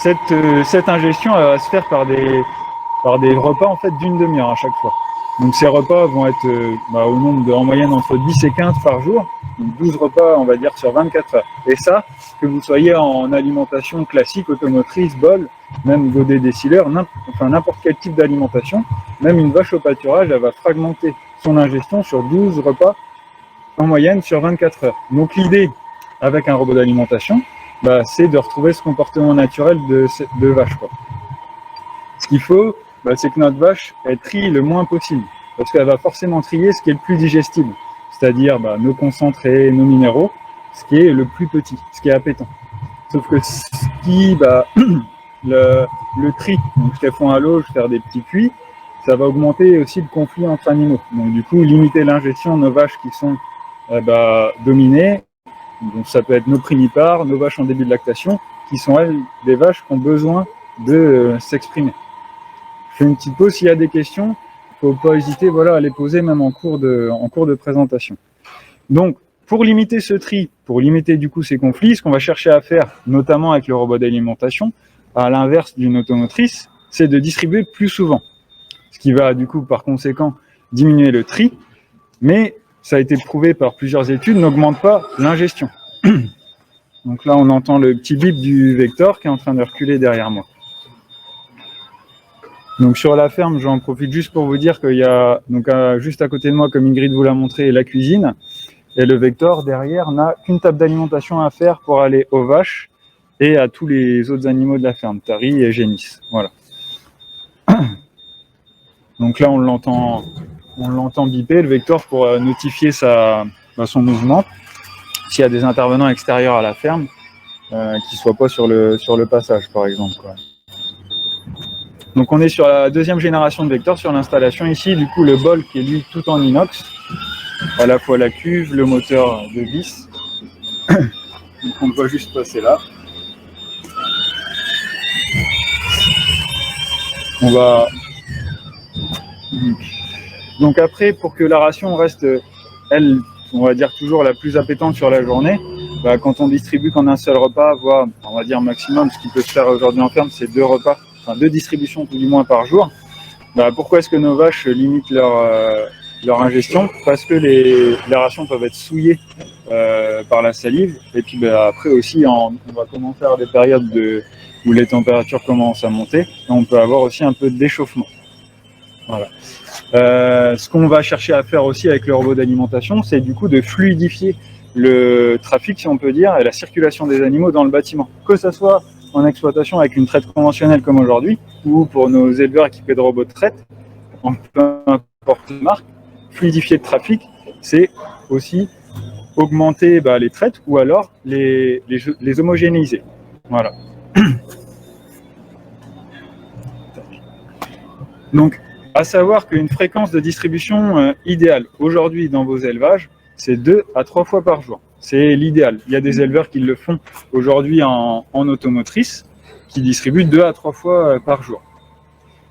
cette ingestion elle va se faire par des repas en fait d'une demi-heure à chaque fois. Donc ces repas vont être au nombre en moyenne entre 10 et 15 par jour, donc 12 repas on va dire sur 24 heures. Et ça, que vous soyez en alimentation classique, automotrice, bol, même godet décileur, n'importe quel type d'alimentation, même une vache au pâturage, elle va fragmenter son ingestion sur 12 repas en moyenne sur 24 heures. Donc l'idée avec un robot d'alimentation, c'est de retrouver ce comportement naturel de vache, quoi. Ce qu'il faut, c'est que notre vache, elle trie le moins possible, parce qu'elle va forcément trier ce qui est le plus digestible, c'est-à-dire nos concentrés, nos minéraux, ce qui est le plus petit, ce qui est appétant. Sauf que ce qui, le tri, donc ce qu'elles font à l'auge, faire des petits puits, ça va augmenter aussi le conflit entre animaux. Donc du coup, limiter l'ingestion de nos vaches qui sont dominées. Donc ça peut être nos primipares, nos vaches en début de lactation, qui sont elles des vaches qui ont besoin de s'exprimer. Je fais une petite pause, s'il y a des questions, il ne faut pas hésiter à les poser même en cours de présentation. Donc pour limiter ce tri, pour limiter du coup ces conflits, ce qu'on va chercher à faire, notamment avec le robot d'alimentation, à l'inverse d'une automotrice, c'est de distribuer plus souvent. Ce qui va du coup par conséquent diminuer le tri, mais ça a été prouvé par plusieurs études, n'augmente pas l'ingestion. Donc là, on entend le petit bip du Vector qui est en train de reculer derrière moi. Donc sur la ferme, j'en profite juste pour vous dire qu'il y a juste à côté de moi, comme Ingrid vous l'a montré, la cuisine. Et le Vector, derrière, n'a qu'une table d'alimentation à faire pour aller aux vaches et à tous les autres animaux de la ferme, Tari et Génis. Voilà. Donc là, on l'entend biper, le Vector, pour notifier son mouvement. S'il y a des intervenants extérieurs à la ferme, qui ne soient pas sur le passage, par exemple, quoi. Donc on est sur la deuxième génération de Vector sur l'installation. Ici, du coup, le bol qui est lui tout en inox, à la fois la cuve, le moteur de vis. Donc on va juste passer là. On va... Donc après, pour que la ration reste, elle, on va dire toujours la plus appétante sur la journée, quand on distribue qu'en un seul repas, voire on va dire maximum, ce qui peut se faire aujourd'hui en ferme, c'est 2 repas, enfin 2 distributions tout du moins par jour. Pourquoi est-ce que nos vaches limitent leur ingestion? Parce que les rations peuvent être souillées par la salive, et puis après aussi on va commencer à avoir des périodes où les températures commencent à monter, et on peut avoir aussi un peu de d'échauffement. Voilà. Ce qu'on va chercher à faire aussi avec le robot d'alimentation, c'est du coup de fluidifier le trafic, si on peut dire, et la circulation des animaux dans le bâtiment. Que ce soit en exploitation avec une traite conventionnelle comme aujourd'hui, ou pour nos éleveurs équipés de robots de traite, en peu importe la marque, fluidifier le trafic, c'est aussi augmenter les traites ou alors les homogénéiser. Voilà. Donc, à savoir qu'une fréquence de distribution idéale aujourd'hui dans vos élevages, c'est 2 à 3 fois par jour. C'est l'idéal. Il y a des éleveurs qui le font aujourd'hui en automotrice, qui distribuent 2 à 3 fois par jour.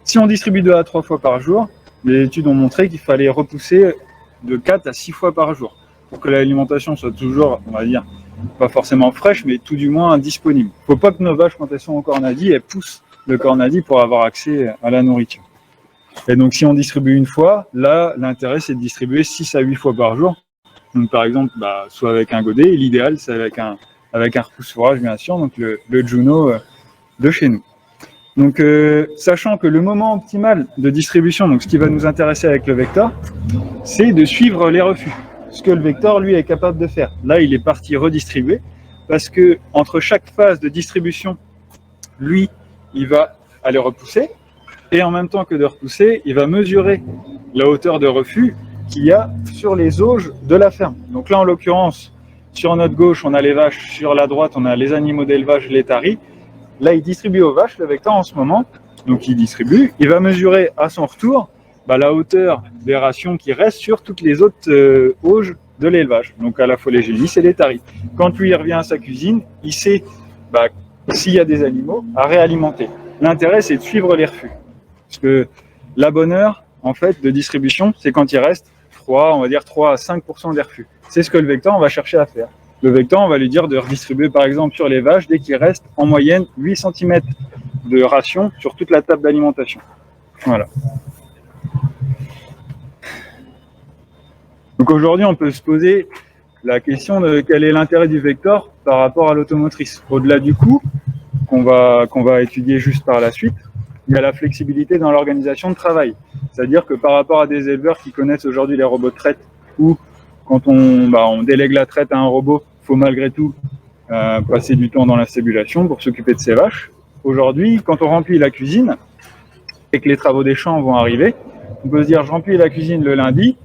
Si on distribue 2 à 3 fois par jour, les études ont montré qu'il fallait repousser de 4 à 6 fois par jour pour que l'alimentation soit toujours, on va dire, pas forcément fraîche, mais tout du moins disponible. Il ne faut pas que nos vaches, quand elles sont au cornadis, elles poussent le cornadis pour avoir accès à la nourriture. Et donc, si on distribue une fois, là, l'intérêt, c'est de distribuer 6 à 8 fois par jour. Donc, par exemple, soit avec un godet, et l'idéal, c'est avec un repousse-fourrage, bien sûr, donc le Juno de chez nous. Donc, sachant que le moment optimal de distribution, donc ce qui va nous intéresser avec le Vector, c'est de suivre les refus. Ce que le Vector, lui, est capable de faire. Là, il est parti redistribuer, parce que entre chaque phase de distribution, lui, il va aller repousser. Et en même temps que de repousser, il va mesurer la hauteur de refus qu'il y a sur les auges de la ferme. Donc là, en l'occurrence, sur notre gauche, on a les vaches, sur la droite, on a les animaux d'élevage, les taris. Là, il distribue aux vaches, le Vector, en ce moment. Donc, il distribue. Il va mesurer à son retour la hauteur des rations qui restent sur toutes les autres auges de l'élevage. Donc, à la fois les génis et les taris. Quand lui, il revient à sa cuisine, il sait s'il y a des animaux à réalimenter. L'intérêt, c'est de suivre les refus. Parce que la bonne heure, en fait, de distribution, c'est quand il reste 3 à 5% des refus. C'est ce que le Vector, on va chercher à faire. le vecteur, on va lui dire de redistribuer par exemple sur les vaches dès qu'il reste en moyenne 8 cm de ration sur toute la table d'alimentation. Voilà. Donc aujourd'hui, on peut se poser la question de quel est l'intérêt du vecteur par rapport à l'automotrice. Au-delà du coût, qu'on va étudier juste par la suite, il y a la flexibilité dans l'organisation de travail. C'est-à-dire que par rapport à des éleveurs qui connaissent aujourd'hui les robots de traite, où quand on délègue la traite à un robot, il faut malgré tout passer du temps dans la stabulation pour s'occuper de ses vaches. Aujourd'hui, quand on remplit la cuisine et que les travaux des champs vont arriver, on peut se dire je remplis la cuisine le lundi,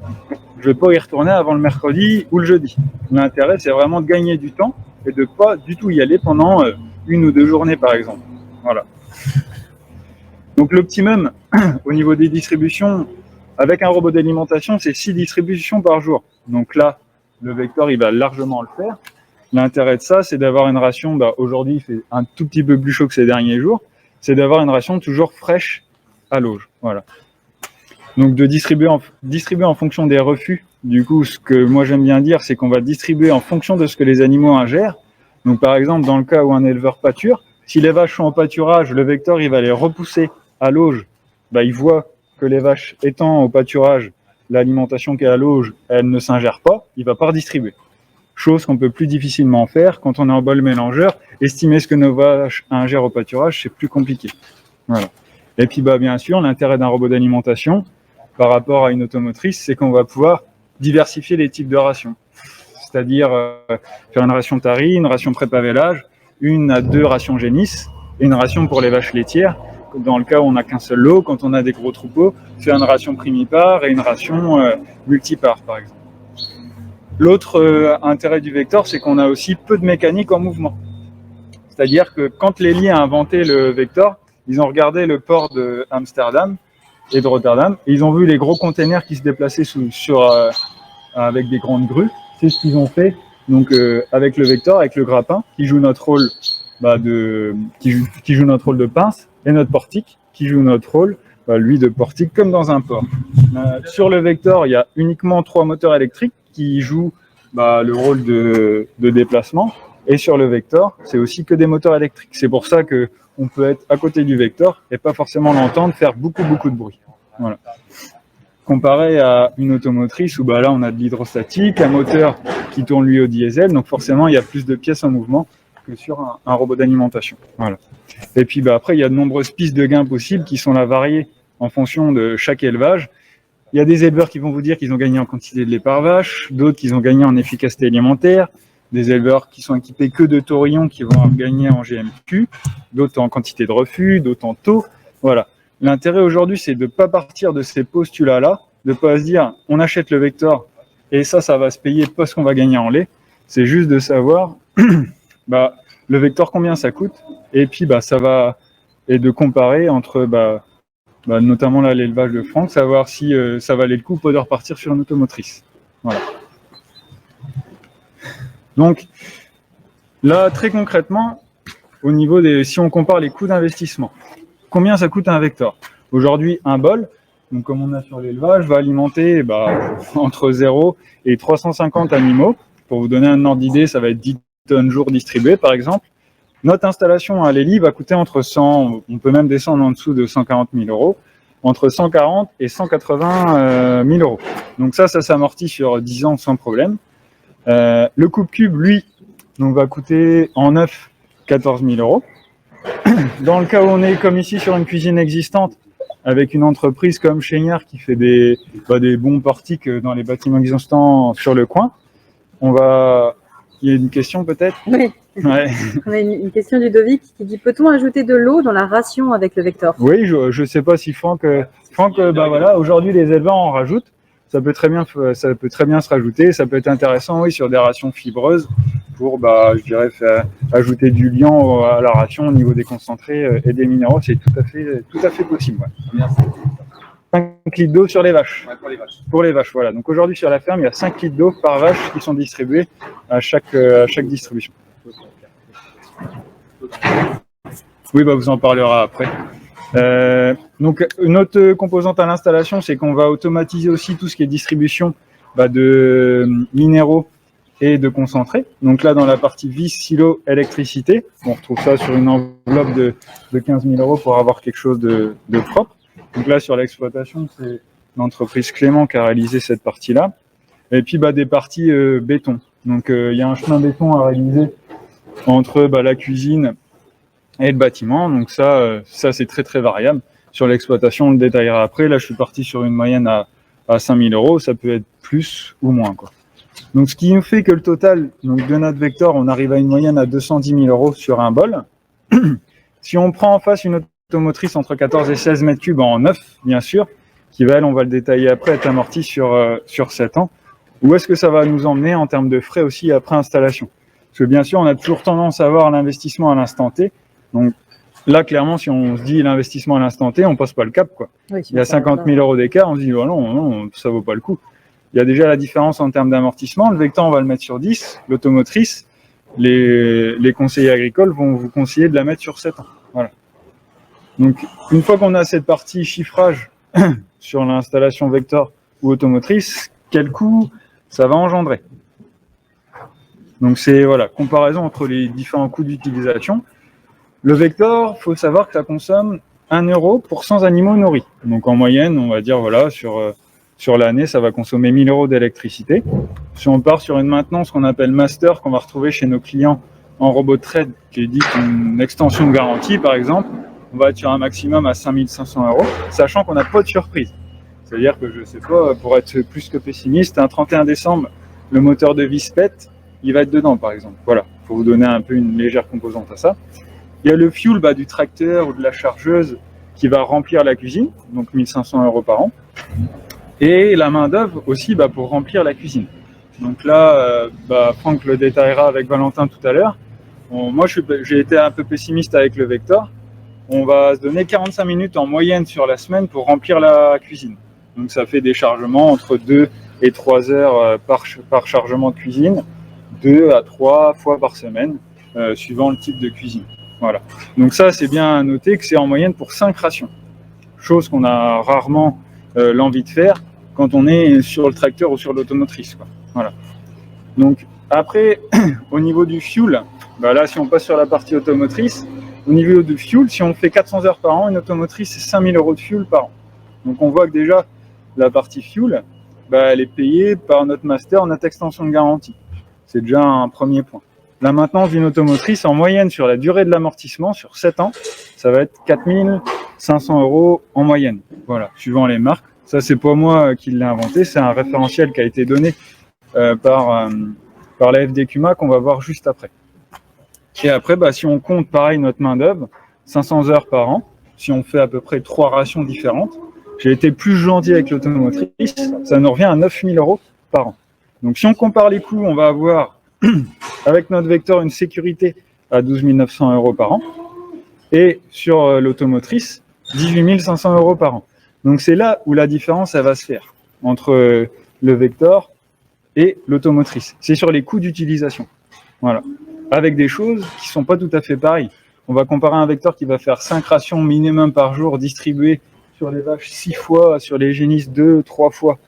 je ne vais pas y retourner avant le mercredi ou le jeudi. L'intérêt, c'est vraiment de gagner du temps et de ne pas du tout y aller pendant 1 ou 2 journées, par exemple. Voilà. Donc l'optimum au niveau des distributions, avec un robot d'alimentation, c'est 6 distributions par jour. Donc là, le vecteur, il va largement le faire. L'intérêt de ça, c'est d'avoir une ration, aujourd'hui, il fait un tout petit peu plus chaud que ces derniers jours, c'est d'avoir une ration toujours fraîche à l'auge. Voilà. Donc de distribuer en fonction des refus. Du coup, ce que moi j'aime bien dire, c'est qu'on va distribuer en fonction de ce que les animaux ingèrent. Donc par exemple, dans le cas où un éleveur pâture, si les vaches sont en pâturage, le vecteur il va les repousser à l'auge. Il voit que les vaches étant au pâturage, l'alimentation qui est à l'auge, elle ne s'ingère pas, il ne va pas redistribuer. Chose qu'on peut plus difficilement faire quand on est en bol mélangeur. Estimer ce que nos vaches ingèrent au pâturage, c'est plus compliqué. Voilà. Et puis bien sûr, l'intérêt d'un robot d'alimentation par rapport à une automotrice, c'est qu'on va pouvoir diversifier les types de rations. C'est-à-dire faire une ration tari, une ration pré-pavélage, 1 à 2 rations génisses et une ration pour les vaches laitières. Dans le cas où on n'a qu'un seul lot, quand on a des gros troupeaux, faire une ration primipare et une ration multipare, par exemple. L'autre intérêt du vecteur, c'est qu'on a aussi peu de mécanique en mouvement. C'est-à-dire que quand les Lys a inventé le vecteur, ils ont regardé le port de Amsterdam et de Rotterdam, et ils ont vu les gros containers qui se déplaçaient avec des grandes grues. C'est ce qu'ils ont fait donc avec le vecteur, avec le grappin, qui joue notre rôle qui joue notre rôle de pince, et notre portique, qui joue notre rôle, lui, de portique, comme dans un port. Sur le vecteur, il y a uniquement 3 moteurs électriques qui jouent le rôle de déplacement, et sur le vecteur, c'est aussi que des moteurs électriques. C'est pour ça que on peut être à côté du vecteur et pas forcément l'entendre faire beaucoup de bruit. Voilà. Comparé à une automotrice où là on a de l'hydrostatique, un moteur qui tourne lui au diesel, donc forcément il y a plus de pièces en mouvement que sur un robot d'alimentation. Voilà. Et puis après il y a de nombreuses pistes de gains possibles qui sont là variées en fonction de chaque élevage. Il y a des éleveurs qui vont vous dire qu'ils ont gagné en quantité de lait par vache, d'autres qu'ils ont gagné en efficacité alimentaire, des éleveurs qui sont équipés que de taurillons qui vont gagner en GMQ, d'autres en quantité de refus, d'autres en taux. Voilà. L'intérêt aujourd'hui, c'est de ne pas partir de ces postulats-là, de ne pas se dire on achète le vecteur et ça va se payer parce qu'on va gagner en lait. C'est juste de savoir le vecteur combien ça coûte et puis et de comparer entre notamment là l'élevage de Franck, savoir si ça valait le coup pas de repartir sur une automotrice. Voilà. Donc là, très concrètement, au niveau si on compare les coûts d'investissement, combien ça coûte un vecteur? Aujourd'hui, un bol, donc comme on a sur l'élevage, va alimenter entre 0 et 350 animaux. Pour vous donner un ordre d'idée, ça va être 10 tonnes jour distribuées, par exemple. Notre installation à l'Élie va coûter entre 100, on peut même descendre en dessous de 140 000 €, entre 140 et 180 000 €. Donc ça s'amortit sur 10 ans sans problème. Le coupe-cube, lui, va coûter en neuf 14 000 €. Dans le cas où on est comme ici sur une cuisine existante, avec une entreprise comme Chénière qui fait des bons portiques dans les bâtiments existants sur le coin, il y a une question peut-être? Oui. Ouais. On a une question du Dovic qui dit peut-on ajouter de l'eau dans la ration avec le vecteur? Oui, je ne sais pas si Franck, aujourd'hui les éleveurs en rajoutent. Ça peut très bien se rajouter. Ça peut être intéressant, oui, sur des rations fibreuses pour, faire ajouter du liant à la ration au niveau des concentrés et des minéraux. C'est tout à fait possible. Ouais. 5 litres d'eau sur les vaches. Ouais, pour les vaches, voilà. Donc aujourd'hui sur la ferme, il y a 5 litres d'eau par vache qui sont distribués à chaque distribution. Oui, vous en parlera après. Donc une autre composante à l'installation, c'est qu'on va automatiser aussi tout ce qui est distribution de minéraux et de concentré. Donc là, dans la partie vis, silo, électricité, on retrouve ça sur une enveloppe de 15 000 euros pour avoir quelque chose de propre. Donc là, sur l'exploitation, c'est l'entreprise Clément qui a réalisé cette partie-là. Et puis des parties béton. Donc il y a un chemin béton à réaliser entre la cuisine et le bâtiment. Donc ça c'est très très variable. Sur l'exploitation, on le détaillera après. Là, je suis parti sur une moyenne à 5 000 euros. Ça peut être plus ou moins, quoi. Donc ce qui nous fait que le total de notre vecteur, on arrive à une moyenne à 210 000 euros sur un bol. Si on prend en face une automotrice entre 14 et 16 mètres cubes en neuf, bien sûr, qui va, elle, on va le détailler après, être amorti sur 7 ans. Où est-ce que ça va nous emmener en termes de frais aussi après installation? Parce que bien sûr, on a toujours tendance à voir l'investissement à l'instant T. Donc là, clairement, si on se dit l'investissement à l'instant T, on passe pas le cap, quoi. Oui, il y a 50 000 euros d'écart, on se dit oh non, ça vaut pas le coup. Il y a déjà la différence en termes d'amortissement. Le vecteur, on va le mettre sur 10. L'automotrice, les conseillers agricoles vont vous conseiller de la mettre sur 7 ans. Voilà. Donc, une fois qu'on a cette partie chiffrage sur l'installation vecteur ou automotrice, quel coût ça va engendrer? Donc, c'est comparaison entre les différents coûts d'utilisation. Le vecteur, il faut savoir que ça consomme 1 euro pour 100 animaux nourris. Donc, en moyenne, on va dire, sur l'année, ça va consommer 1 000 euros d'électricité. Si on part sur une maintenance qu'on appelle master, qu'on va retrouver chez nos clients en robot trade, qui est dit une extension de garantie, par exemple, on va être sur un maximum à 5 500 euros, sachant qu'on n'a pas de surprise. C'est-à-dire que, je ne sais pas, pour être plus que pessimiste, un 31 décembre, le moteur de vis pète, il va être dedans, par exemple. Voilà, pour vous donner un peu une légère composante à ça. Il y a le fuel du tracteur ou de la chargeuse qui va remplir la cuisine, donc 1 500 euros par an. Et la main-d'œuvre aussi pour remplir la cuisine. Donc là, Franck le détaillera avec Valentin tout à l'heure. Moi, j'ai été un peu pessimiste avec le vecteur. On va se donner 45 minutes en moyenne sur la semaine pour remplir la cuisine. Donc ça fait des chargements entre 2 et 3 heures par chargement de cuisine, 2 à 3 fois par semaine, suivant le type de cuisine. Voilà. Donc ça, c'est bien à noter que c'est en moyenne pour 5 rations. Chose qu'on a rarement l'envie de faire quand on est sur le tracteur ou sur l'automotrice, quoi. Voilà. Donc après, au niveau du fuel, là si on passe sur la partie automotrice, au niveau du fuel, si on fait 400 heures par an, une automotrice c'est 5 000 euros de fuel par an. Donc on voit que déjà la partie fuel, elle est payée par notre master, notre extension de garantie. C'est déjà un premier point. La maintenance d'une automotrice en moyenne sur la durée de l'amortissement, sur 7 ans, ça va être 4 500 euros en moyenne. Voilà, suivant les marques. Ça, c'est pas moi qui l'ai inventé, c'est un référentiel qui a été donné par la FDQMA qu'on va voir juste après. Et après, si on compte pareil notre main-d'œuvre, 500 heures par an, si on fait à peu près 3 rations différentes, j'ai été plus gentil avec l'automotrice, ça nous revient à 9 000 euros par an. Donc si on compare les coûts, on va avoir avec notre vecteur une sécurité à 12 900 euros par an et sur l'automotrice 18 500 euros par an. Donc c'est là où la différence elle va se faire entre le vecteur et l'automotrice. C'est sur les coûts d'utilisation. Voilà. Avec des choses qui ne sont pas tout à fait pareilles. On va comparer un vecteur qui va faire 5 rations minimum par jour distribuées sur les vaches 6 fois, sur les génisses 2, 3 fois,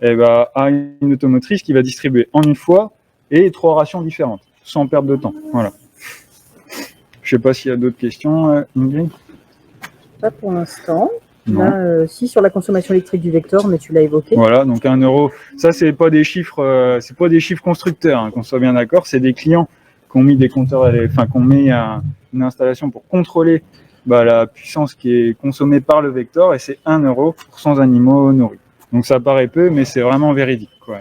à une automotrice qui va distribuer en une fois et 3 rations différentes, sans perdre de temps. Voilà. Je ne sais pas s'il y a d'autres questions, Ingrid. Pas pour l'instant. Là, si sur la consommation électrique du vecteur, mais tu l'as évoqué. Voilà, donc 1 euro. Ça, c'est pas des chiffres constructeurs, qu'on soit bien d'accord. C'est des clients qui ont mis des compteurs, qu'on met une installation pour contrôler la puissance qui est consommée par le vecteur, et c'est 1 euro pour 100 animaux nourris. Donc ça paraît peu, mais c'est vraiment véridique, quoi.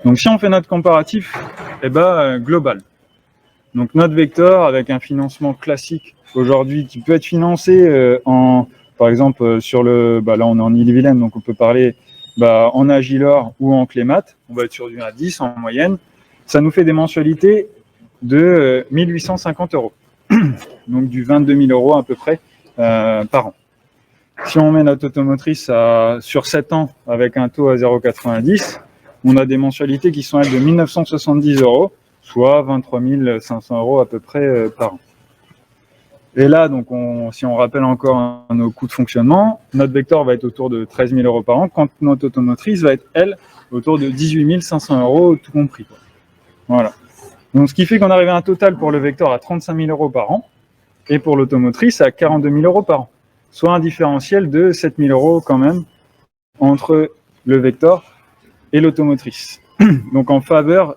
Donc si on fait notre comparatif, global. Donc notre vecteur avec un financement classique aujourd'hui qui peut être financé par exemple sur là on est en Ille-et-Vilaine, donc on peut parler en Agilor ou en Clémat, on va être sur du 1,10 en moyenne. Ça nous fait des mensualités de 1 850 euros, donc du 22 000 euros à peu près par an. Si on met notre automotrice sur 7 ans avec un taux à 0,90, on a des mensualités qui sont de 1 970 euros, soit 23 500 euros à peu près par an. Et là, donc, si on rappelle encore nos coûts de fonctionnement, notre Vector va être autour de 13 000 € par an, quand notre automotrice va être, elle, autour de 18 500 € tout compris, quoi. Voilà. Donc, ce qui fait qu'on arrive à un total pour le Vector à 35 000 € par an, et pour l'automotrice à 42 000 € par an. Soit un différentiel de 7 000 € quand même, entre le Vector et l'automotrice. Donc, en faveur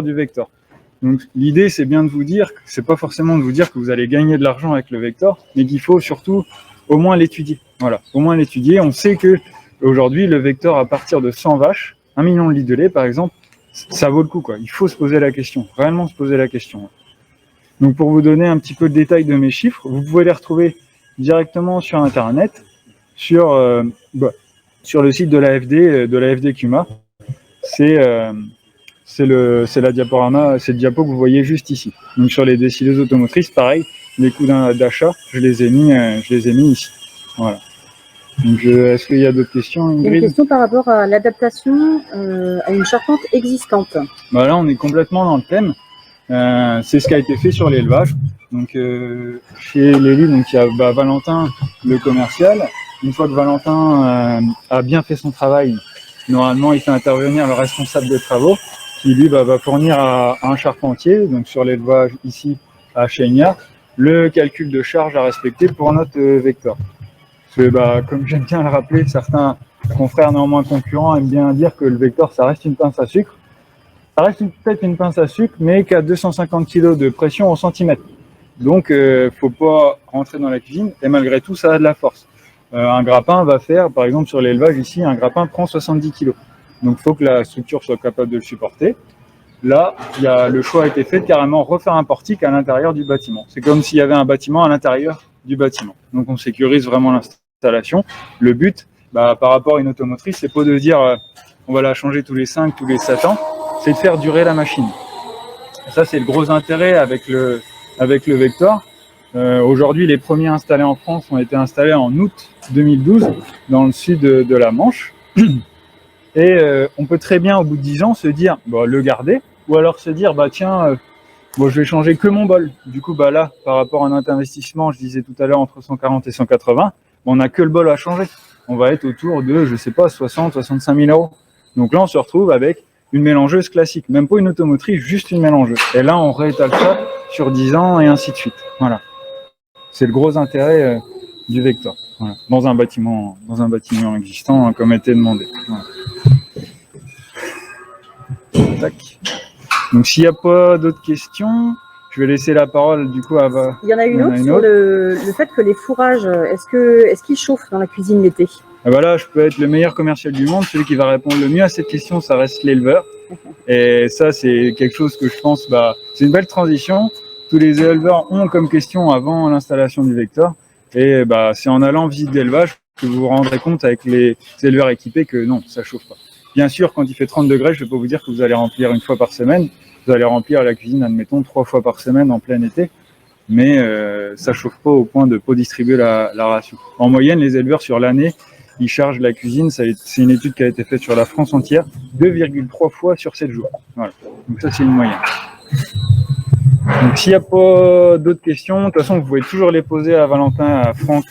du Vector. Donc, l'idée, c'est bien de vous dire, c'est pas forcément de vous dire que vous allez gagner de l'argent avec le Vector, mais qu'il faut surtout au moins l'étudier. Voilà, au moins l'étudier. On sait que aujourd'hui, le Vector, à partir de 100 vaches, 1 million de litres de lait, par exemple, ça vaut le coup, quoi. Il faut se poser la question, réellement se poser la question. Donc, pour vous donner un petit peu le détail de mes chiffres, vous pouvez les retrouver directement sur Internet, sur le site de l'AFD Cuma. C'est la diaporama, c'est le diapo que vous voyez juste ici. Donc sur les décideuses automotrices, pareil, les coûts d'achat, je les ai mis ici. Voilà. Donc est-ce qu'il y a d'autres questions, Ingrid ? Il y a une question par rapport à l'adaptation à une charpente existante. Bah là, on est complètement dans le thème. C'est ce qui a été fait sur l'élevage. Donc chez Lélie, donc il y a Valentin, le commercial. Une fois que Valentin a bien fait son travail, normalement, il fait intervenir le responsable des travaux, qui lui va fournir à un charpentier, donc sur l'élevage ici à Chénia, le calcul de charge à respecter pour notre Vector. Parce que comme j'aime bien le rappeler, certains confrères néanmoins concurrents aiment bien dire que le Vector, ça reste une pince à sucre. Ça reste peut-être une pince à sucre, mais qu'à 250 kg de pression au centimètre. Donc, faut pas rentrer dans la cuisine, et malgré tout, ça a de la force. Un grappin va faire, par exemple sur l'élevage ici, un grappin prend 70 kg. Donc il faut que la structure soit capable de le supporter. Là, le choix a été fait de carrément refaire un portique à l'intérieur du bâtiment. C'est comme s'il y avait un bâtiment à l'intérieur du bâtiment. Donc on sécurise vraiment l'installation. Le but, par rapport à une automotrice, c'est pas de dire on va la changer tous les 5, tous les 7 ans, c'est de faire durer la machine. Et ça, c'est le gros intérêt avec le Vector. Aujourd'hui, les premiers installés en France ont été installés en août 2012 dans le sud de la Manche. Et on peut très bien, au bout de 10 ans, se dire le garder, ou alors se dire je vais changer que mon bol. Du coup, là, par rapport à notre investissement, je disais tout à l'heure entre 140 et 180, on n'a que le bol à changer. On va être autour de, 60, 65 000 €. Donc là, on se retrouve avec une mélangeuse classique, même pas une automotrice, juste une mélangeuse. Et là, on réétale ça sur 10 ans et ainsi de suite. Voilà. C'est le gros intérêt du Vector. Voilà. Dans un bâtiment existant, comme était demandé. Voilà. Tac. Donc s'il n'y a pas d'autres questions, je vais laisser la parole du coup à Il y en a une autre sur le fait que les fourrages, est-ce qu'ils chauffent dans la cuisine l'été? Là, je peux être le meilleur commercial du monde. Celui qui va répondre le mieux à cette question, ça reste l'éleveur. Et ça, c'est quelque chose que je pense, c'est une belle transition. Tous les éleveurs ont comme question avant l'installation du Vector. Et c'est en allant en visite d'élevage que vous vous rendrez compte avec les éleveurs équipés que non, ça chauffe pas. Bien sûr, quand il fait 30 degrés, je ne vais pas vous dire que vous allez remplir une fois par semaine. Vous allez remplir la cuisine, admettons, 3 fois par semaine en plein été. Mais ça ne chauffe pas au point de ne pas distribuer la ration. En moyenne, les éleveurs sur l'année, ils chargent la cuisine. C'est une étude qui a été faite sur la France entière, 2,3 fois sur 7 jours. Voilà. Donc ça, c'est une moyenne. Donc s'il n'y a pas d'autres questions, de toute façon, vous pouvez toujours les poser à Valentin, à Franck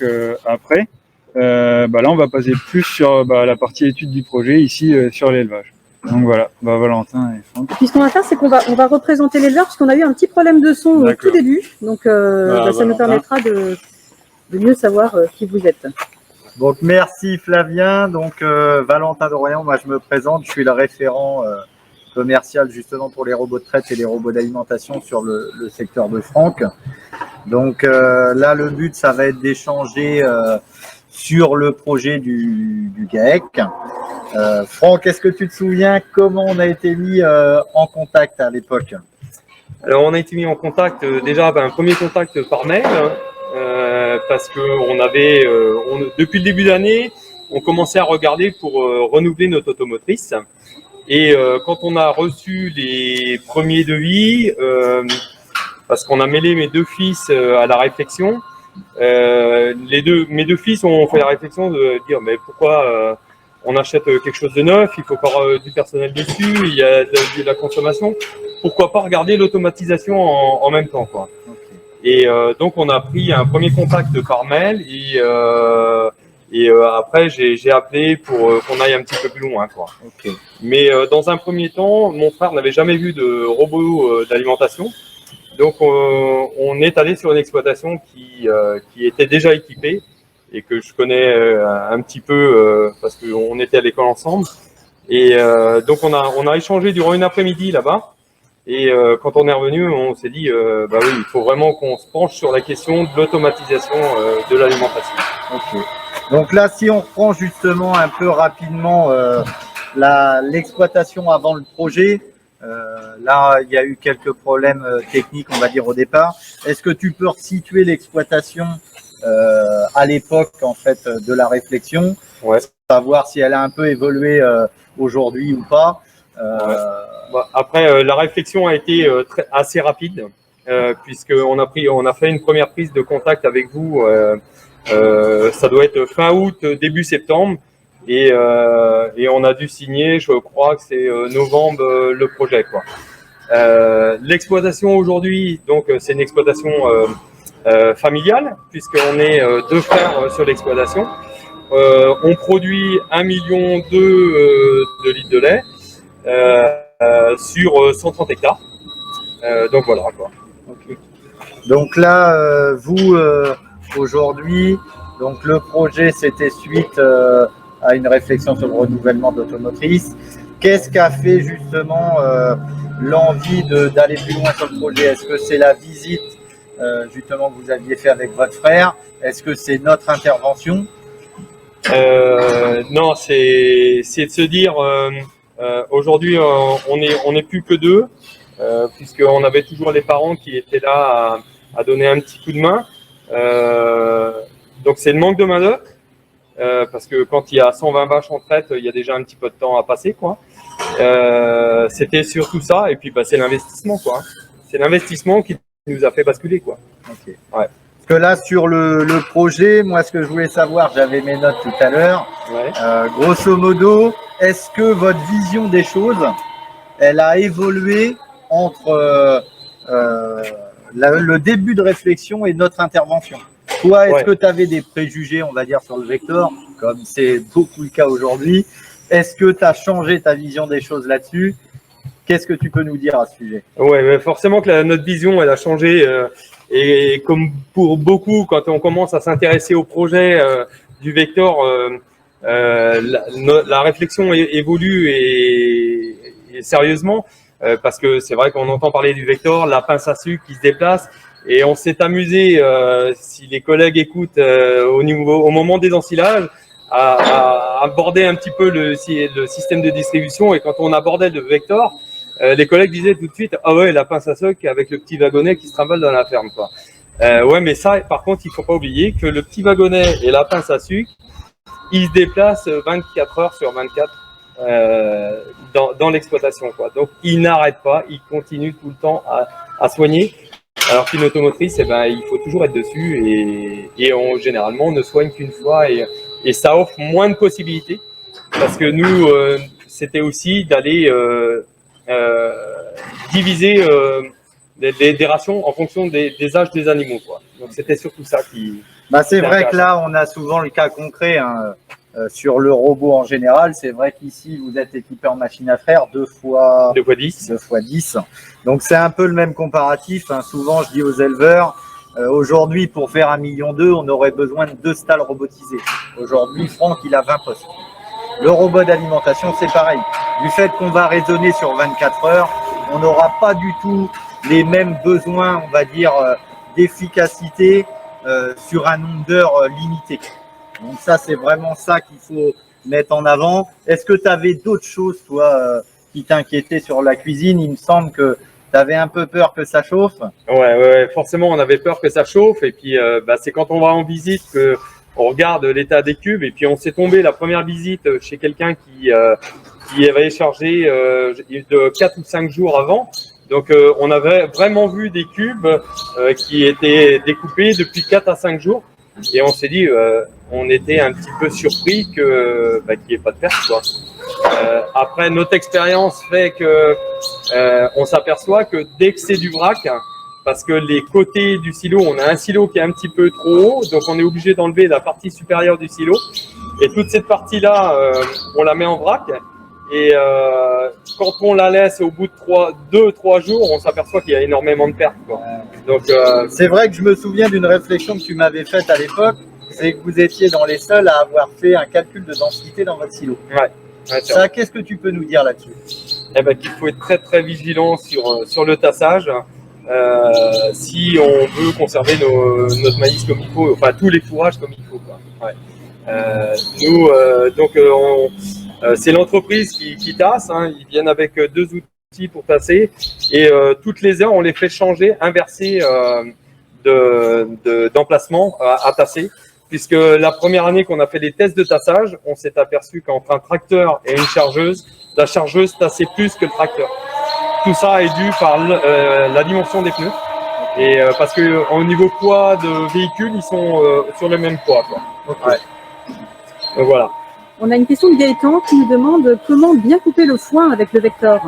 après. Là, on va passer plus sur la partie étude du projet, ici, sur l'élevage. Donc voilà, Valentin et Franck. Puis ce qu'on va faire, c'est qu'on va représenter l'éleveur, puisqu'on a eu un petit problème de son au tout début. Donc ça nous permettra de mieux savoir qui vous êtes. Donc merci Flavien. Donc Valentin Dorian, moi je me présente, je suis le référent commercial justement pour les robots de traite et les robots d'alimentation sur le secteur de Franck. Donc là, le but, ça va être d'échanger sur le projet du GAEC. Franck, est-ce que tu te souviens comment on a été mis en contact à l'époque? Alors, on a été mis en contact, déjà, un premier contact par mail, parce que depuis le début d'année, on commençait à regarder pour renouveler notre automotrice. Et quand on a reçu les premiers devis, parce qu'on a mêlé mes deux fils à la réflexion, mes deux fils ont fait la réflexion de dire mais pourquoi on achète quelque chose de neuf, il faut avoir du personnel dessus, il y a de la consommation, pourquoi pas regarder l'automatisation en même temps, quoi. Et donc, on a pris un premier contact par mail et après, j'ai appelé pour qu'on aille un petit peu plus loin, quoi. Okay. Mais dans un premier temps, mon frère n'avait jamais vu de robot d'alimentation. Donc, on est allé sur une exploitation qui était déjà équipée et que je connais un petit peu parce qu'on était à l'école ensemble. Et donc, on a échangé durant une après-midi là-bas. Et quand on est revenu, on s'est dit, bah oui, il faut vraiment qu'on se penche sur la question de l'automatisation de l'alimentation. Okay. Donc là, si on reprend justement un peu rapidement l'exploitation avant le projet, là, il y a eu quelques problèmes techniques, on va dire, au départ. Est-ce que tu peux resituer l'exploitation à l'époque, en fait, de la réflexion, ouais. Savoir si elle a un peu évolué aujourd'hui ou pas. Ouais. Bon, après, la réflexion a été assez rapide, puisqu'on a fait une première prise de contact avec vous. Ça doit être fin août, début septembre. Et on a dû signer, je crois que c'est novembre, le projet, quoi. L'exploitation aujourd'hui, donc c'est une exploitation familiale, puisqu'on est 2 frères sur l'exploitation. On produit 1,2 million de litres de lait sur 130 hectares. Donc voilà, quoi. Okay. Donc là, vous, aujourd'hui, donc le projet, c'était suite à une réflexion sur le renouvellement d'automotrice. Qu'est-ce qui a fait justement l'envie d'aller plus loin sur le projet? Est-ce que c'est la visite justement que vous aviez fait avec votre frère? Est-ce que c'est notre intervention? Non, c'est de se dire aujourd'hui on est plus que 2 puisqu'on avait toujours les parents qui étaient là à donner un petit coup de main. Donc c'est le manque de main d'œuvre. Parce que quand il y a 120 vaches en traite, il y a déjà un petit peu de temps à passer, quoi. C'était surtout ça, et puis bah, c'est l'investissement, quoi. C'est l'investissement qui nous a fait basculer, quoi. Okay. Ouais. Parce que là, sur le projet, moi, ce que je voulais savoir, j'avais mes notes tout à l'heure. Ouais. Grosso modo, est-ce que votre vision des choses, elle a évolué entre le début de réflexion et notre intervention? Toi, est-ce que tu avais des préjugés, on va dire, sur le Vector, comme c'est beaucoup le cas aujourd'hui? Est-ce que tu as changé ta vision des choses là-dessus? Qu'est-ce que tu peux nous dire à ce sujet? Ouais, forcément que notre vision, elle a changé. Et comme pour beaucoup, quand on commence à s'intéresser au projet du Vector, la réflexion évolue et sérieusement, parce que c'est vrai qu'on entend parler du Vector, la pince à sucre qui se déplace. Et on s'est amusé, si les collègues écoutent, au moment des ensilages, à aborder un petit peu le système de distribution. Et quand on abordait le Vector, les collègues disaient tout de suite « Ah ouais, la pince à sucre avec le petit wagonnet qui se trimballe dans la ferme. » quoi. Ouais, mais ça, par contre, il faut pas oublier que le petit wagonnet et la pince à sucre, ils se déplacent 24 heures sur 24 dans l'exploitation, quoi. Donc, ils n'arrêtent pas, ils continuent tout le temps à soigner. Alors qu'une automotrice, eh ben, il faut toujours être dessus et généralement, on ne soigne qu'une fois et ça offre moins de possibilités parce que nous, c'était aussi d'aller diviser des rations en fonction des âges des animaux, quoi. Donc, c'était surtout ça qui… Bah, c'est vrai que là, on a souvent le cas concret hein, sur le robot en général. C'est vrai qu'ici, vous êtes équipé en machine à frire 2 fois 10. Donc, c'est un peu le même comparatif. Hein. Souvent, je dis aux éleveurs, aujourd'hui, pour faire 1,2 million, on aurait besoin de 2 stalles robotisées. Aujourd'hui, Franck, il a 20 postes. Le robot d'alimentation, c'est pareil. Du fait qu'on va raisonner sur 24 heures, on n'aura pas du tout les mêmes besoins, on va dire, d'efficacité sur un nombre d'heures limité. Donc ça, c'est vraiment ça qu'il faut mettre en avant. Est-ce que tu avais d'autres choses, toi, qui t'inquiétaient sur la cuisine? Il me semble que tu avais un peu peur que ça chauffe. Ouais, forcément, on avait peur que ça chauffe. Et puis, c'est quand on va en visite qu'on regarde l'état des cubes. Et puis, on s'est tombé la première visite chez quelqu'un qui avait chargé de 4 ou 5 jours avant. Donc, on avait vraiment vu des cubes qui étaient découpés depuis 4 à 5 jours. Et on s'est dit, on était un petit peu surpris qu'il n'y ait pas de perte, quoi. Après, notre expérience fait que on s'aperçoit que dès que c'est du vrac, parce que les côtés du silo, on a un silo qui est un petit peu trop haut, donc on est obligé d'enlever la partie supérieure du silo. Et toute cette partie-là, on la met en vrac. Et quand on la laisse au bout de 2-3 jours, on s'aperçoit qu'il y a énormément de pertes, quoi. Donc, c'est vrai que je me souviens d'une réflexion que tu m'avais faite à l'époque, c'est que vous étiez dans les seuls à avoir fait un calcul de densité dans votre silo. Ouais, ça, qu'est-ce que tu peux nous dire là-dessus? Eh ben, qu'il faut être très très vigilant sur le tassage. Si on veut conserver notre maïs comme il faut, enfin tous les fourrages comme il faut, quoi. Ouais. C'est l'entreprise qui tasse, hein. Ils viennent avec 2 outils pour tasser et toutes les heures on les fait changer, inverser d'emplacement à tasser. Puisque la première année qu'on a fait les tests de tassage, on s'est aperçu qu'entre un tracteur et une chargeuse, la chargeuse tassait plus que le tracteur. Tout ça est dû par la dimension des pneus et parce que au niveau poids de véhicule, ils sont sur le même poids, quoi. Okay. Ouais. Donc voilà. On a une question de Gaëtan qui nous demande comment bien couper le foin avec le Vector.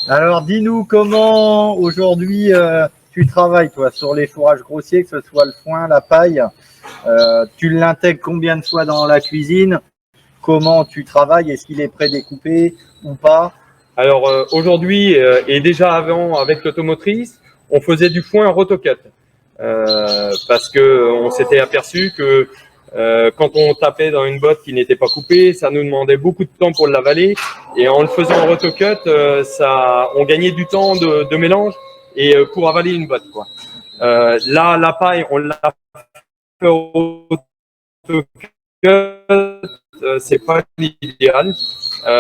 Alors, dis-nous comment aujourd'hui tu travailles, toi, sur les fourrages grossiers, que ce soit le foin, la paille. Tu l'intègres combien de fois dans la cuisine? Comment tu travailles? Est-ce qu'il est prédécoupé ou pas? Alors aujourd'hui et déjà avant avec l'automotrice, on faisait du foin rotocut parce que on s'était aperçu que quand on tapait dans une botte qui n'était pas coupée, ça nous demandait beaucoup de temps pour l'avaler et en le faisant en rotocut, on gagnait du temps de mélange et pour avaler une botte, quoi. Là, la paille, on l'a fait au rotocut, c'est pas l'idéal.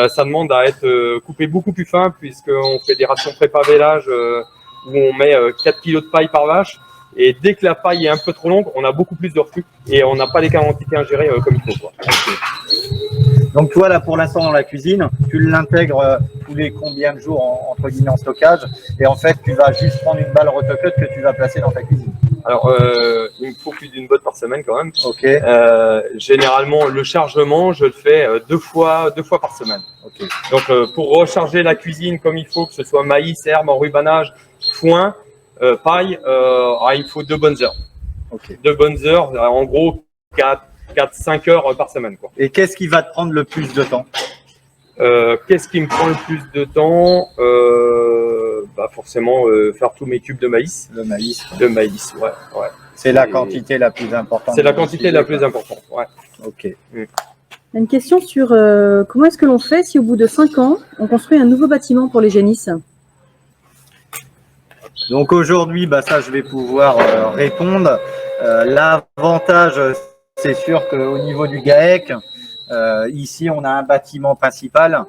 Ça demande à être coupé beaucoup plus fin puisqu'on fait des rations pré-pavélage où on met 4 kg de paille par vache. Et dès que la paille est un peu trop longue, on a beaucoup plus de reflux et on n'a pas les quantités ingérées comme il faut, quoi. Donc toi, là, pour l'instant, dans la cuisine, tu l'intègres tous les combien de jours entre guillemets en stockage et en fait, tu vas juste prendre une balle rotocut que tu vas placer dans ta cuisine. Alors, il me faut plus d'une botte par semaine quand même. Ok. Généralement, le chargement, je le fais 2 fois par semaine. Okay. Donc, pour recharger la cuisine comme il faut, que ce soit maïs, herbe, enrubanage, foin, paille, il faut 2 bonnes heures. Okay. 2 bonnes heures, en gros 4-5 heures par semaine, quoi. Et qu'est-ce qui va te prendre le plus de temps? Qu'est-ce qui me prend le plus de temps? Forcément faire tous mes cubes de maïs. Le maïs. De maïs, ouais. C'est la quantité la plus importante. C'est la quantité la plus importante, ouais. Ok. Une question sur comment est-ce que l'on fait si au bout de 5 ans, on construit un nouveau bâtiment pour les génisses? Donc aujourd'hui, ça je vais pouvoir répondre. L'avantage, c'est sûr qu'au niveau du GAEC, ici on a un bâtiment principal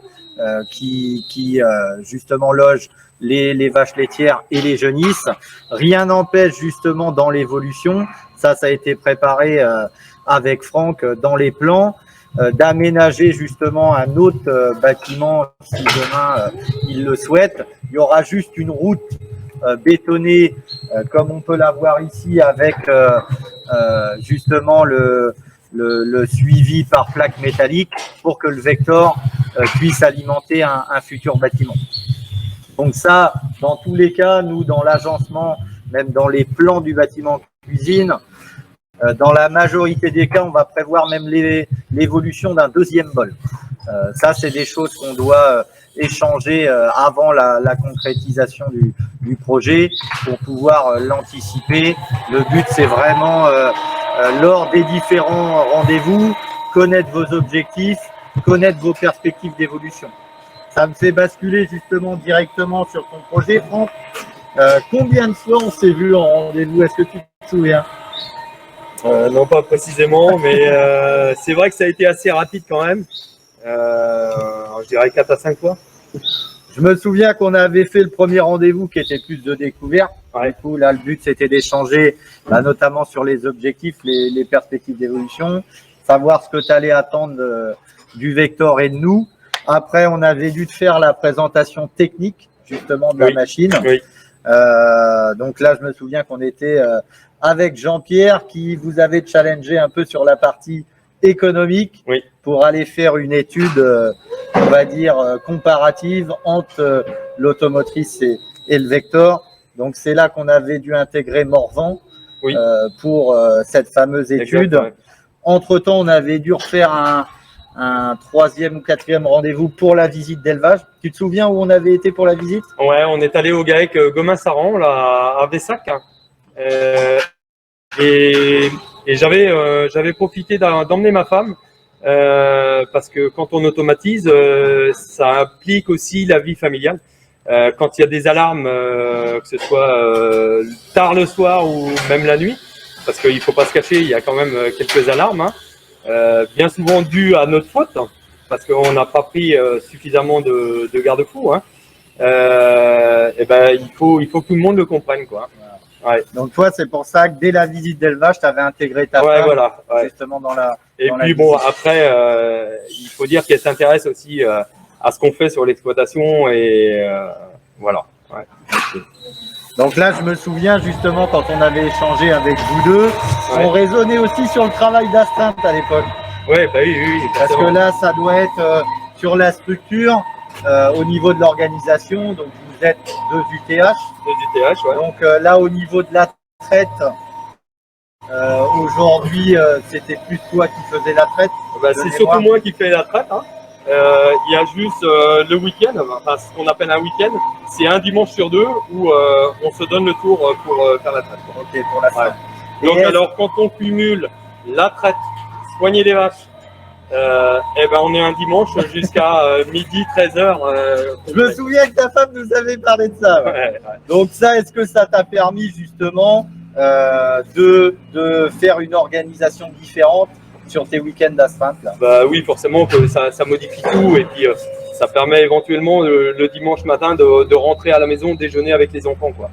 qui justement loge les vaches laitières et les genisses. Rien n'empêche justement dans l'évolution, ça a été préparé avec Franck dans les plans, d'aménager justement un autre bâtiment si demain il le souhaite. Il y aura juste une route bétonnée comme on peut la voir ici avec justement le suivi par plaque métallique pour que le Vector puisse alimenter un futur bâtiment. Donc ça, dans tous les cas, nous, dans l'agencement, même dans les plans du bâtiment cuisine, dans la majorité des cas, on va prévoir même l'évolution d'un 2e bol. Ça, c'est des choses qu'on doit échanger avant la concrétisation du projet pour pouvoir l'anticiper. Le but, c'est vraiment, lors des différents rendez-vous, connaître vos objectifs, connaître vos perspectives d'évolution. Ça me fait basculer justement directement sur ton projet, Franck. Combien de fois on s'est vu en rendez-vous? Est-ce que tu te souviens? Non, pas précisément, mais c'est vrai que ça a été assez rapide quand même. Je dirais 4 à 5 fois. Je me souviens qu'on avait fait le premier rendez-vous qui était plus de découverte. Du coup, là, le but, c'était d'échanger, notamment sur les objectifs, les perspectives d'évolution, savoir ce que tu allais attendre du Vector et de nous. Après, on avait dû te faire la présentation technique, justement, de la machine. Oui. Donc là, je me souviens qu'on était avec Jean-Pierre qui vous avait challengé un peu sur la partie économique pour aller faire une étude, on va dire, comparative entre l'automotrice et le Vector. Donc c'est là qu'on avait dû intégrer Morvan Oui. pour cette fameuse étude. Exact, ouais. Entre-temps, on avait dû refaire un 3e ou 4e rendez-vous pour la visite d'élevage. Tu te souviens où on avait été pour la visite? Ouais, on est allé au GAEC Gomin-Saran, là, à Vessac. Et j'avais profité d'emmener ma femme parce que quand on automatise, ça implique aussi la vie familiale. Quand il y a des alarmes, que ce soit tard le soir ou même la nuit, parce qu'il ne faut pas se cacher, il y a quand même quelques alarmes, hein, bien souvent dues à notre faute, parce qu'on n'a pas pris suffisamment de garde-fous. Hein. Et ben, il faut que tout le monde le comprenne, quoi. Ouais. Donc toi, c'est pour ça que dès la visite d'élevage, tu avais intégré ta femme voilà, ouais. justement dans la. Et dans puis la bon, visite. après, il faut dire qu'elle s'intéresse aussi à ce qu'on fait sur l'exploitation et voilà. Ouais. Okay. Donc là, je me souviens justement quand on avait échangé avec vous deux, on raisonnait aussi sur le travail d'astreinte à l'époque. Ouais, bah oui. Parce que là, ça doit être sur la structure, au niveau de l'organisation. Donc vous êtes 2 UTH. 2 UTH, ouais. Donc là, au niveau de la traite, aujourd'hui, c'était plus toi qui faisais la traite. Bah, c'est surtout moi qui fais la traite. Hein. Il y a juste le week-end, enfin ce qu'on appelle un week-end, c'est un dimanche sur 2 où on se donne le tour pour faire la traite. Ok, pour la traite. Ouais. Donc alors quand on cumule la traite, soigner les vaches, et ben on est un dimanche jusqu'à midi, 13h. Je me souviens que ta femme nous avait parlé de ça. Ouais. Ouais. Donc ça, est-ce que ça t'a permis justement de faire une organisation différente sur tes week-ends d'astreinte là? Bah oui, forcément que ça modifie tout et puis ça permet éventuellement le dimanche matin de rentrer à la maison, déjeuner avec les enfants, quoi.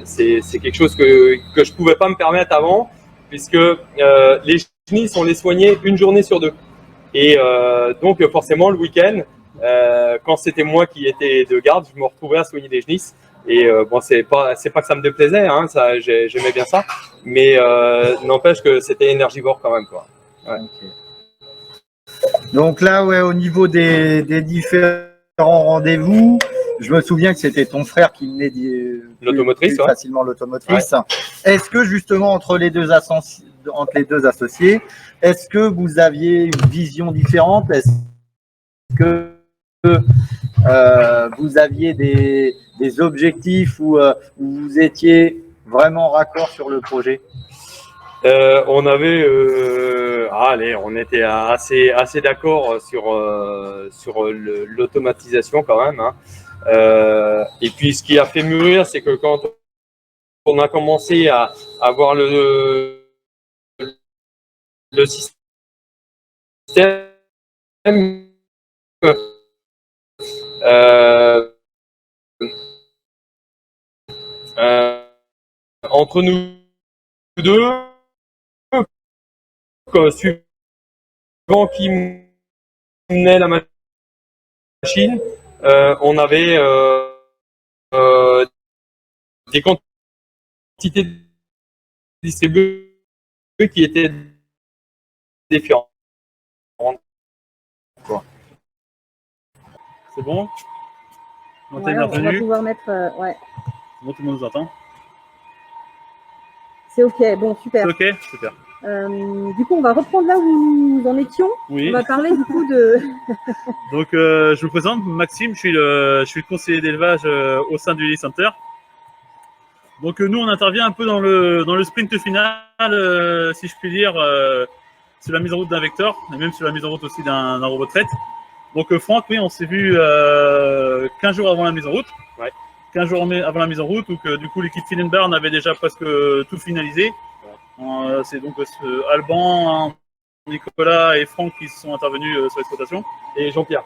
C'est quelque chose que je pouvais pas me permettre avant, puisque les chenilles, on les soignait une journée sur 2. Et donc forcément le week-end, quand c'était moi qui étais de garde, je me retrouvais à soigner des genisses. Et bon, c'est pas que ça me déplaisait, hein, ça, j'aimais bien ça, mais n'empêche que c'était énergivore quand même, quoi. Ouais. Okay. Donc là, ouais, au niveau des différents rendez-vous, je me souviens que c'était ton frère qui menait l'automotrice, plus facilement l'automotrice. Ouais. Est-ce que justement entre les deux associés, est-ce que vous aviez une vision différente? Est-ce que vous aviez des objectifs où vous étiez vraiment raccord sur le projet? On avait, on était assez d'accord sur l'automatisation quand même. Hein. Et puis ce qui a fait mûrir, c'est que quand on a commencé à avoir le système, entre nous deux, suivant qui menait la machine, on avait des quantités distribuées qui étaient différentes. C'est bon? On va pouvoir mettre... ouais. Bon, tout le monde nous entend? C'est ok, bon, super. C'est ok, super. Du coup, on va reprendre là où nous en étions. Oui. On va parler du coup de... Donc, je vous présente Maxime, je suis le conseiller d'élevage au sein du Lilly Center. Donc, nous, on intervient un peu dans le sprint final, si je puis dire, sur la mise en route d'un vecteur, et même sur la mise en route aussi d'un robot de traite. Donc, Franck, oui, on s'est vu 15 jours avant la mise en route. Ouais. 15 jours avant la mise en route, où que, du coup, l'équipe Finenbarn avait déjà presque tout finalisé. Ouais. C'est donc Alban, Nicolas et Franck qui sont intervenus sur l'exploitation. Et Jean-Pierre.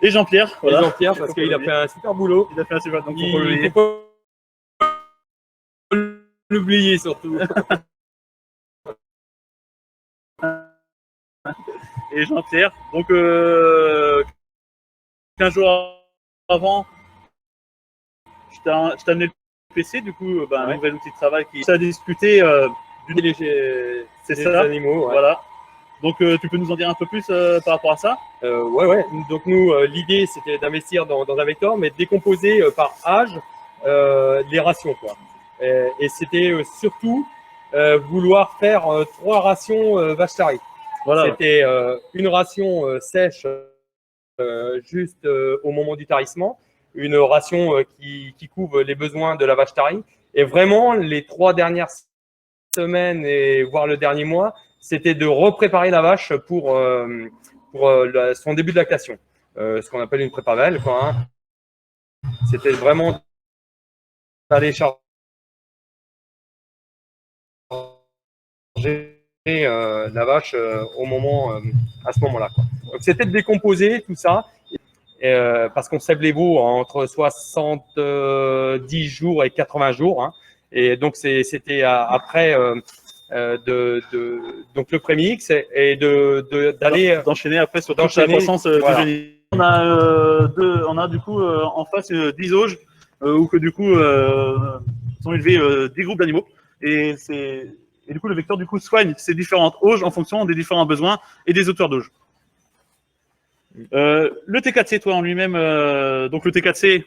Et Jean-Pierre, voilà. Et Jean-Pierre, parce qu'il a fait un super boulot. Il a fait un super boulot. Il ne faut pas l'oublier surtout. Et Jean-Pierre. Donc, 15 jours avant, je t'ai amené le PC, du coup, un nouvel outil de travail qui a discuté du léger. C'est ça, animaux. Ouais. Voilà. Donc, tu peux nous en dire un peu plus par rapport à ça? Ouais. Donc, nous, l'idée, c'était d'investir dans un vecteur, mais décomposé par âge les rations, quoi. Et c'était surtout vouloir faire 3 rations vache tari. Voilà. C'était une ration sèche juste au moment du tarissement, une ration qui couvre les besoins de la vache tarie. Et vraiment, les 3 dernières semaines et voire le dernier mois, c'était de repréparer la vache pour son début de lactation. Ce qu'on appelle une prépavel, quoi. Hein. C'était vraiment d'aller charger la vache au moment, à ce moment-là. Donc c'était de décomposer tout ça, parce qu'on sève les veaux entre 70 jours et 80 jours. Hein. Et donc c'était après donc le prémix et d'aller d'enchaîner après sur toute la croissance du génie. On a du coup en face 10 auges où que du coup sont élevés 10 groupes d'animaux et du coup le vecteur du coup soigne ces différentes auges en fonction des différents besoins et des hauteurs d'auge. Le T4C toi en lui-même, donc le T4C,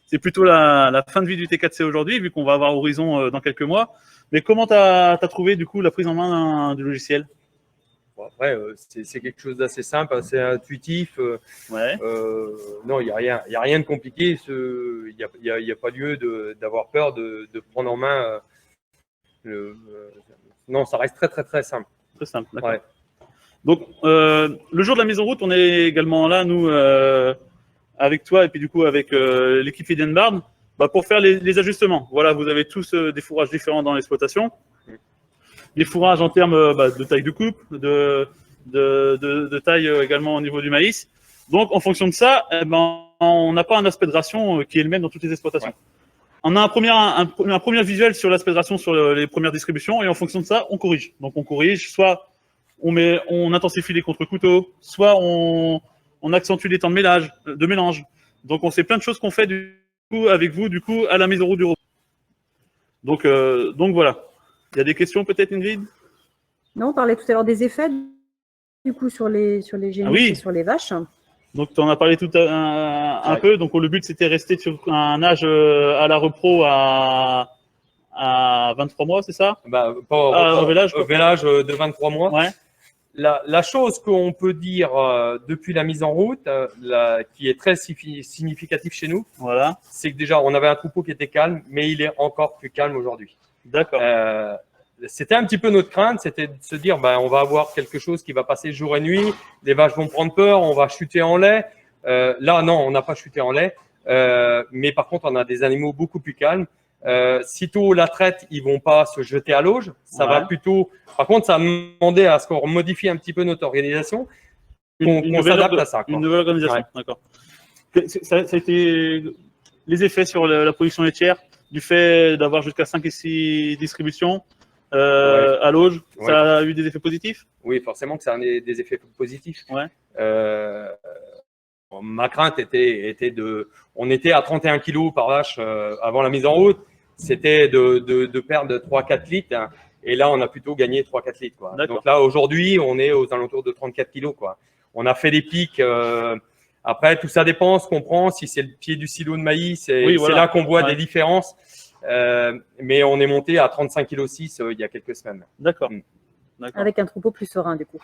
c'est plutôt la fin de vie du T4C aujourd'hui vu qu'on va avoir Horizon dans quelques mois. Mais comment tu as trouvé du coup la prise en main du logiciel? Bon, après, c'est quelque chose d'assez simple, assez intuitif. Ouais. Non, il n'y a rien de compliqué. Il n'y a pas lieu d'avoir peur de prendre en main. Non, ça reste très, très, très simple. Très simple, d'accord. Ouais. Donc, le jour de la mise en route, on est également là, nous, avec toi et puis du coup avec l'équipe Edenbard, pour faire les ajustements. Voilà, vous avez tous des fourrages différents dans l'exploitation. Des fourrages en termes de taille de coupe, de taille également au niveau du maïs. Donc, en fonction de ça, on n'a pas un aspect de ration qui est le même dans toutes les exploitations. Ouais. On a un premier visuel sur l'aspect de ration sur les premières distributions et en fonction de ça, on corrige. Donc, on corrige, soit on intensifie les contre-couteaux, soit on accentue les temps de mélange. Donc, on sait plein de choses qu'on fait du coup avec vous du coup à la mise en route du robot. Donc voilà. Il y a des questions peut-être, Ingrid? Non, on parlait tout à l'heure des effets du coup sur les génies et sur les vaches. Donc tu en as parlé tout un peu. Donc le but c'était rester sur un âge à la repro à 23 mois, c'est ça? Au vélage de 23 mois. Ouais. La chose qu'on peut dire depuis la mise en route, qui est très significative chez nous, voilà, c'est que déjà on avait un troupeau qui était calme, mais il est encore plus calme aujourd'hui. D'accord. C'était un petit peu notre crainte, c'était de se dire on va avoir quelque chose qui va passer jour et nuit, les vaches vont prendre peur, on va chuter en lait. Là non, on n'a pas chuté en lait, mais par contre on a des animaux beaucoup plus calmes. Sitôt la traite, ils vont pas se jeter à l'auge. Ça va plutôt. Par contre, ça a demandé à ce qu'on modifie un petit peu notre organisation, qu'on s'adapte à ça. Quoi. Une nouvelle organisation, d'accord. Ça a été les effets sur la production laitière du fait d'avoir jusqu'à 5 et 6 distributions à l'auge. Ça a eu des effets positifs? Oui, forcément que ça a des effets positifs. Ouais. Ma crainte était on était à 31 kg par vache avant la mise en route. C'était de perdre 3-4 litres. Hein, et là, on a plutôt gagné 3-4 litres. Quoi. Donc là, aujourd'hui, on est aux alentours de 34 kg. Quoi. On a fait des pics. Après, tout ça dépend ce qu'on prend. Si c'est le pied du silo de maïs, c'est là qu'on voit des différences. Mais on est monté à 35,6 kg il y a quelques semaines. D'accord. Avec un troupeau plus serein, du coup.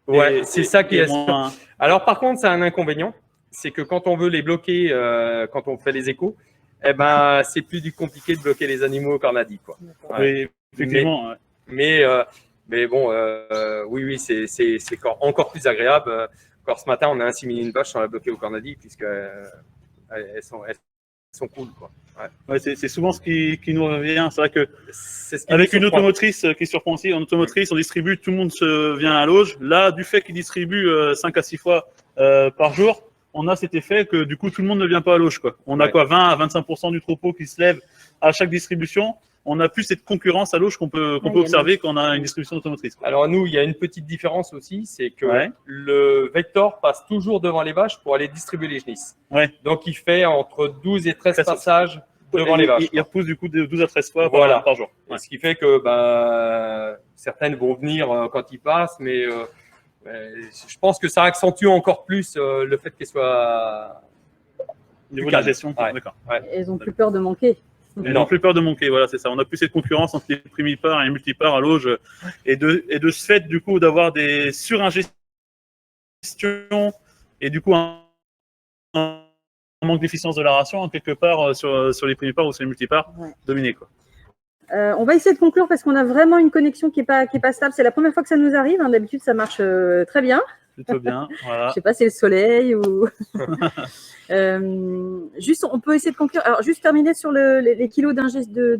Ouais, c'est ça qui est. Alors, par contre, ça a un inconvénient. C'est que quand on veut les bloquer, quand on fait les échos, c'est plus compliqué de bloquer les animaux au cornadi, quoi. Oui, effectivement. Mais bon, oui, c'est encore plus agréable. Encore ce matin, on a inséminé une vache, on l'a bloquée au cornadi, puisque elles sont cool, quoi. Ouais, c'est souvent ce qui nous revient. C'est vrai que avec une automotrice qui surprend aussi, en automotrice, on distribue, tout le monde se vient à l'auge. Là, du fait qu'ils distribuent 5 à 6 fois par jour, on a cet effet que du coup tout le monde ne vient pas à l'auge. On a 20 à 25% du troupeau qui se lève à chaque distribution. On n'a plus cette concurrence à l'auge qu'on peut observer quand on a une distribution automotrice. Alors nous, il y a une petite différence aussi, c'est que le Vector passe toujours devant les vaches pour aller distribuer les genisses. Donc il fait entre 12 et 13 passages devant les vaches. Il repousse du coup de 12 à 13 fois par jour. Ce qui fait que certaines vont venir quand ils passent, mais je pense que ça accentue encore plus le fait qu'elles soient Au niveau de la gestion, Ouais. d'accord. Elles n'ont plus peur de manquer. Elles n'ont plus peur de manquer, voilà, c'est ça. On a plus cette concurrence entre les primipares et les multipares à l'auge. Et de ce fait, du coup, d'avoir des suringestions et du coup, un manque d'efficience de la ration, quelque part, sur les primipares ou sur les multipares, dominés, quoi. On va essayer de conclure parce qu'on a vraiment une connexion qui est pas stable. C'est la première fois que ça nous arrive. Hein. D'habitude, ça marche très bien. Plutôt bien, voilà. Je sais pas, c'est le soleil ou. Juste, on peut essayer de conclure. Alors, juste terminer sur les kilos d'ingestion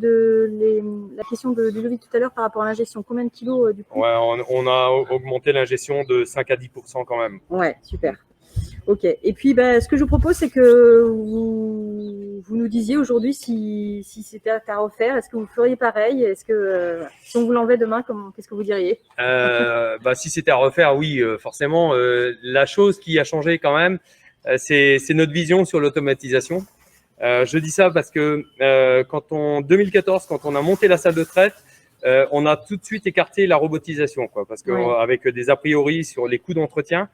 la question de Ludovic tout à l'heure par rapport à l'ingestion. Combien de kilos du coup? Ouais, on a augmenté l'ingestion de 5 à 10% quand même. Ouais, super. Ok. Et puis, ce que je vous propose, c'est que vous nous disiez aujourd'hui si c'était à refaire. Est-ce que vous feriez pareil? Est-ce que si on vous l'enlevait demain, qu'est-ce que vous diriez? Si c'était à refaire, oui, forcément. La chose qui a changé quand même, c'est notre vision sur l'automatisation. Je dis ça parce que en 2014, quand on a monté la salle de traite, on a tout de suite écarté la robotisation, quoi, parce que avec des a priori sur les coûts d'entretien.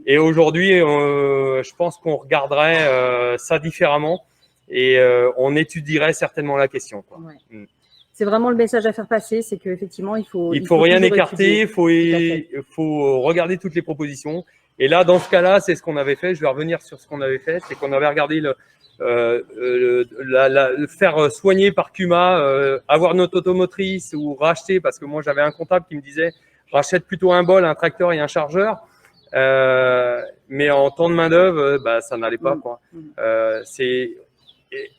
Et aujourd'hui, je pense qu'on regarderait ça différemment et on étudierait certainement la question, quoi. Ouais. C'est vraiment le message à faire passer, c'est qu'effectivement, il faut rien écarter, il faut regarder toutes les propositions. Et là, dans ce cas-là, c'est ce qu'on avait fait. Je vais revenir sur ce qu'on avait fait, c'est qu'on avait regardé le faire soigner par Kuma, avoir notre automotrice ou racheter, parce que moi j'avais un comptable qui me disait rachète plutôt un bol, un tracteur et un chargeur. Mais en temps de main d'œuvre, ça n'allait pas, quoi. C'est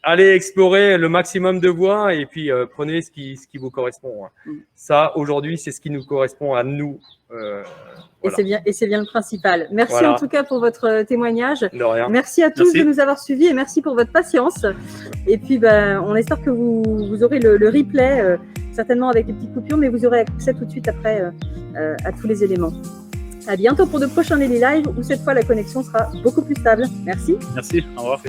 aller explorer le maximum de voies et puis prenez ce qui vous correspond. Ça, aujourd'hui, c'est ce qui nous correspond à nous. Voilà. Et c'est bien le principal. Merci en tout cas pour votre témoignage. De rien. Merci à tous de nous avoir suivis et merci pour votre patience. Et puis, on espère que vous aurez le replay, certainement avec les petites coupures, mais vous aurez accès tout de suite après à tous les éléments. À bientôt pour de prochains Daily Live où cette fois la connexion sera beaucoup plus stable. Merci. Merci. Au revoir.